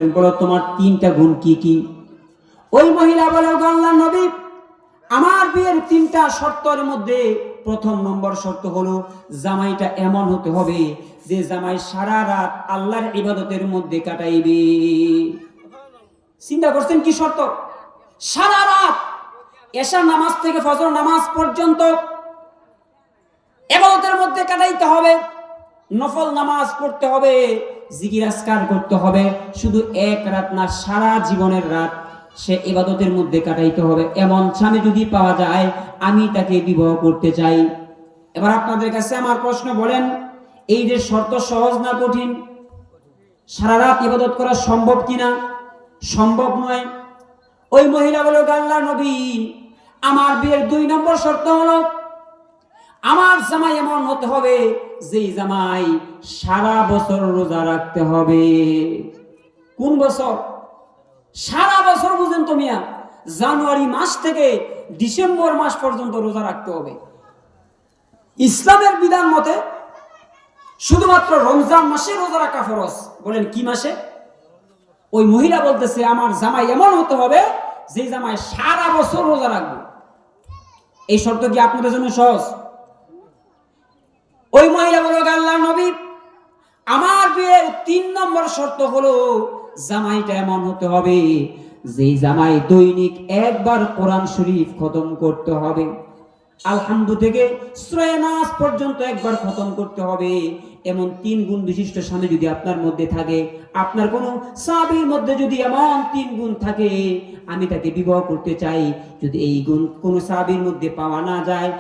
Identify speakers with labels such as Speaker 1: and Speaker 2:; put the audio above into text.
Speaker 1: বলো তোমার তিনটা গুণ কি কি? ওই মহিলা বলে, আল্লাহর নবী, আমার বিয়ের তিনটা শর্তের মধ্যে প্রথম নম্বর শর্ত হলো জামাইটা এমন হতে হবে যে জামাই সারা রাত আল্লাহর ইবাদতের মধ্যে কাটাইবে। চিন্তা করছেন কি শর্ত? সারা রাত এশার নামাজ থেকে ফজর নামাজ পর্যন্ত ইবাদতের মধ্যে কাটাইতে হবে, নফল নামাজ পড়তে হবে, জিকির আজকার করতে হবে। শুধু এক রাত না, সারা জীবনের রাত সে ইবাদতের মধ্যে কাটাইতে হবে। এমন স্বামী যদি পাওয়া যায়, আমি তাকে বিবাহ করতে চাই। এবার আপনাদের কাছে আমার প্রশ্ন, বলেন এই যে শর্ত সহজ না কঠিন? সারা রাত ইবাদত করা সম্ভব কিনা? সম্ভব নয়। ওই মহিলা বলে, আল্লাহর নবী, আমার বিয়ের 2 নম্বর শর্ত হলো আমার জামাই এমন হতে হবে যে জামাই সারা বছর রোজা রাখতে হবে। কোন বছর? সারা বছর। বুঝেন তো মিয়া, জানুয়ারি মাস থেকে ডিসেম্বর মাস পর্যন্ত রোজা রাখতে হবে। ইসলামের বিধান মতে শুধুমাত্র রমজান মাসে রোজা রাখা ফরজ। বলেন কি মাসে? ওই মহিলা বলতেছে আমার জামাই এমন হতে হবে যে জামাই সারা বছর রোজা রাখবে। এই শর্ত কি আপনাদের জন্য সহজ? ওই মহিলা বলল, আল্লাহর নবী, আমার বিয়ের 3 নম্বর শর্ত হলো জামাইটা এমন হতে হবে যে জামাই দৈনিক একবার কোরআন শরীফ খতম করতে হবে। আলহামদু থেকে সূরা নাস পর্যন্ত একবার খতম করতে হবে। এমন 3 গুণ বিশিষ্ট স্বামী যদি আপনার মধ্যে থাকে, আপনার কোন সাহাবীর মধ্যে যদি এমন 3 গুণ থাকে, আমি তাকে বিবাহ করতে চাই। যদি এই গুণ কোন সাহাবীর মধ্যে পাওয়া না যায়,